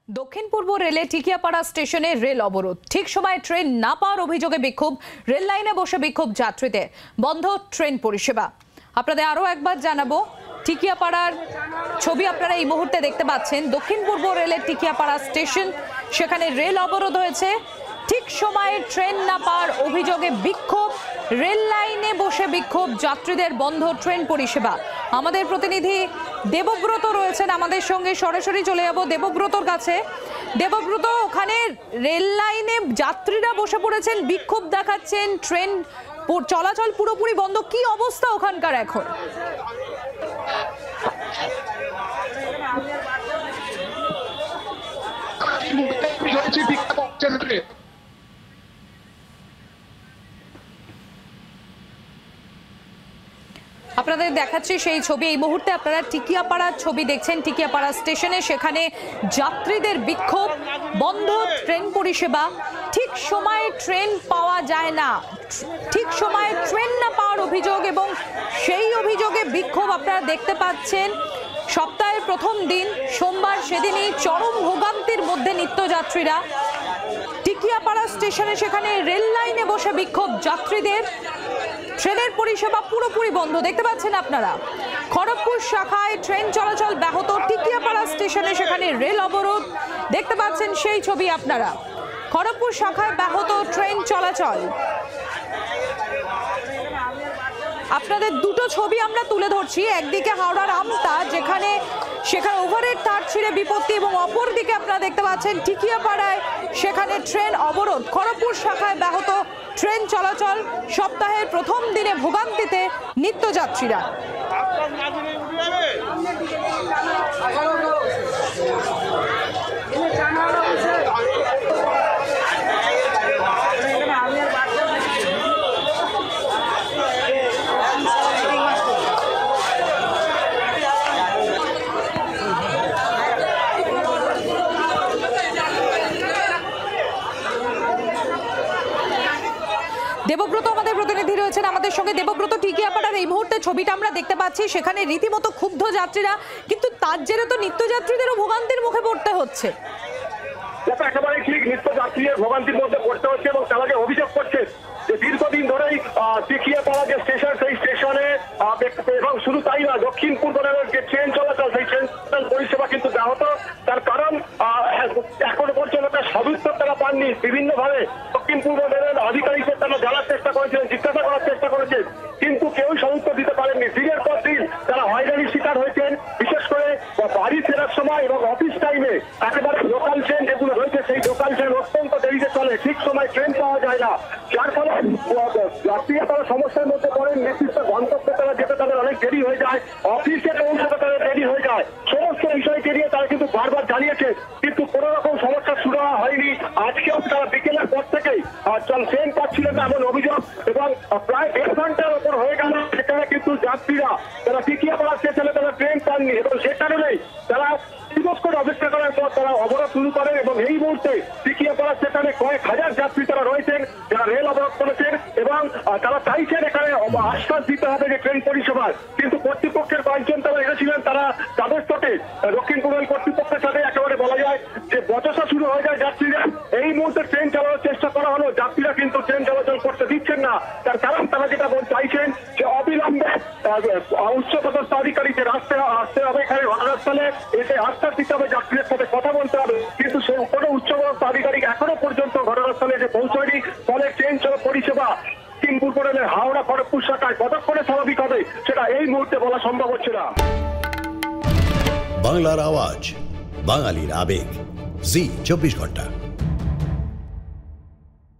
দক্ষিণ পূর্ব রেলে টিকিয়াপাড়া স্টেশনে রেল অবরোধ। ঠিক সময়ে ট্রেন না পাওয়ার অভিযোগে বিক্ষোভ, রেল লাইনে বসে বিক্ষোভ যাত্রীদের, বন্ধ ট্রেন পরিষেবা। আপনাদের আরো একবার জানাবো, টিকিয়াপাড়ার ছবি আপনারা এই মুহূর্তে দেখতে পাচ্ছেন। দক্ষিণ পূর্ব রেলের টিকিয়াপাড়া স্টেশন, সেখানে রেল অবরোধ হয়েছে। ঠিক সময়ে ট্রেন না পাওয়ার অভিযোগে বিক্ষোভ, রেল লাইনে বসে বিক্ষোভ যাত্রীদের, বন্ধ ট্রেন পরিষেবা। আমাদের প্রতিনিধি দেবব্রত রয়েছেন আমাদের সঙ্গে, সরাসরি চলে যাব দেবব্রতর কাছে। দেবব্রত, ওখানে রেল লাইনে যাত্রীরা বসে পড়েছেন, বিক্ষোভ দেখাচ্ছেন, ট্রেন চলাচল পুরোপুরি বন্ধ। কি অবস্থা ওখানকার এখন? আপনাদের দেখাচ্ছি সেই ছবি। এই মুহূর্তে আপনারা টিকিয়াপাড়ার ছবি দেখছেন, টিকিয়াপাড়া স্টেশনে, সেখানে যাত্রীদের বিক্ষোভ, বন্ধ ট্রেন পরিষেবা। ঠিক সময়ে ট্রেন পাওয়া যায় না, ঠিক সময়ে ট্রেন না পাওয়ার অভিযোগ, এবং সেই অভিযোগে বিক্ষোভ আপনারা দেখতে পাচ্ছেন। সপ্তাহের প্রথম দিন সোমবার, সেদিনই চরম ভোগান্তির মধ্যে নিত্যযাত্রীরা। টিকিয়াপাড়া স্টেশনে সেখানে রেল লাইনে বসে বিক্ষোভ যাত্রীদের, ট্রেনের পরিষেবা পুরোপুরি বন্ধ। দেখতে পাচ্ছেন আপনারা, খড়গপুর শাখায় ট্রেন চলাচল ব্যাহত, টিকিয়াপাড়া স্টেশনে সেখানে রেল অবরোধ। দেখতে পাচ্ছেন সেই ছবি আপনারা, খড়গপুর শাখায় ব্যাহত ট্রেন চলাচল। আপনাদের দুটো ছবি আমরা তুলে ধরছি, একদিকে হাওড়ার আমতা, যেখানে সেখানে ওভারহেড তার ছিঁড়ে বিপত্তি, এবং অপরদিকে আপনারা দেখতে পাচ্ছেন টিকিয়াপাড়ায় সেখানে ট্রেন অবরোধ, খড়গপুর শাখায় ব্যাহত ট্রেন চলাচল। সপ্তাহের প্রথম দিনে ভোগান্তিতে নিত্যযাত্রীরা। দেবব্রত আমাদের প্রতিনিধি রয়েছেন আমাদের সঙ্গে। দেবব্রত, টিকিয়াপাড়ার এই মুহূর্তে ছবিটা আমরা দেখতে পাচ্ছি, সেখানে রীতিমতো ক্ষুব্ধ যাত্রীরা, কিন্তু তার জেরে তো নিত্যযাত্রীদেরও ভোগান্তির মুখে পড়তে হচ্ছে। একেবারে ঠিক, নিত্যযাত্রীদের ভোগান্তির মধ্যে পড়তে হচ্ছে, এবং তারা যে অভিযোগ করছে যে দীর্ঘদিন ধরেই টিকিয়াপাড়া যে স্টেশন, সেই স্টেশনে, এবং শুধু তাই না, দক্ষিণ পূর্ব রেলের যে ট্রেন চলাচল, সেই ট্রেন পরিষেবা কিন্তু ব্যাহত। তার কারণ এখনো পর্যন্ত তার সদুত্তর তারা পাননি। বিভিন্নভাবে দক্ষিণ পূর্ব রেলের আধিকারিকদের তারা জানার চেষ্টা করেছিলেন, জিজ্ঞাসা করার চেষ্টা করেছেন, কিন্তু কেউ সদুত্তর দিতে পারেননি। দিনের পর দিন তারা হয়রানির শিকার হয়েছেন, বিশেষ করে বাড়ি ফেরার সময় এবং অফিস টাইমে। একেবারে লোকাল ট্রেন যেগুলো রয়েছে, সেই লোকাল ট্রেন অত্যন্ত দেরিতে চলে, ঠিক সময় ট্রেন পাওয়া যায় না, যার ফলে যাত্রীরা তারা সমস্যার মধ্যে পড়েন। নির্দিষ্ট গন্তব্যে তারা যেতে তাদের অনেক দেরি হয়ে যায়, অফিসে পৌঁছাতে তাদের দেরি হয়ে যায়। সমস্ত বিষয়কে নিয়ে তারা কিন্তু বারবার জানিয়েছে, কিন্তু কোনো রকম সমস্যা শুরু হয়নি। আজকেও তারা বিকেলের পর থেকেই ট্রেন পাচ্ছিল না এমন অভিযোগ, এবং প্রায় 1.5 ঘন্টার ওপর হয়ে গেল সেখানে কিন্তু যাত্রীরা তারা টিকিয়াপাড়া স্টেশনে তারা ট্রেন পাননি, এবং সে কারণেই তারা দীর্ঘক্ষণ অপেক্ষা করার পর তারা অবরোধ শুরু করেন। এবং এই মুহূর্তে টিকিয়াপাড়া স্টেশনে কয়েক হাজার যাত্রী তারা রয়েছেন, যারা রেল অবরোধ করেছেন, এবং তারা চাইছেন এখানে আশ্বাস দিতে হবে যে ট্রেন পরিষেবার। কিন্তু কর্তৃপক্ষের কয়েকজন তারা এসেছিলেন, তারা তাদের সাথে দক্ষিণ পূর্ব রেল কর্তৃপক্ষের সাথে একেবারে বলা যায় যে বচসা শুরু হয়ে যায় যাত্রীরা। এই মুহূর্তে ট্রেন চালানোর চেষ্টা করা হলো, যাত্রীরা কিন্তু ট্রেন চলাচল করতে দিচ্ছেন না। তার কারণ তারা যেটা চাইছেন যে অবিলম্বে উচ্চপদস্থ আধিকারিকদের আসতে হবে এখানে ঘটনাস্থলে, এসে আশ্বাস দিতে হবে, যাত্রীদের সাথে কথা বলতে হবে। কিন্তু সে কোনো উচ্চপদস্থ আধিকারিক এখনো পর্যন্ত ঘটনাস্থলে এসে পৌঁছয়নি। ফলে ট্রেন পরিষেবা দক্ষিণ পূর্ব রেলের হাওড়া খড়গপুর শাখায় কতক্ষণে স্বাভাবিক হবে সেটা এই মুহূর্তে বলা সম্ভব হচ্ছে না। বাংলার আওয়াজ, বাঙালির আবেগ, জি 24 ঘন্টা।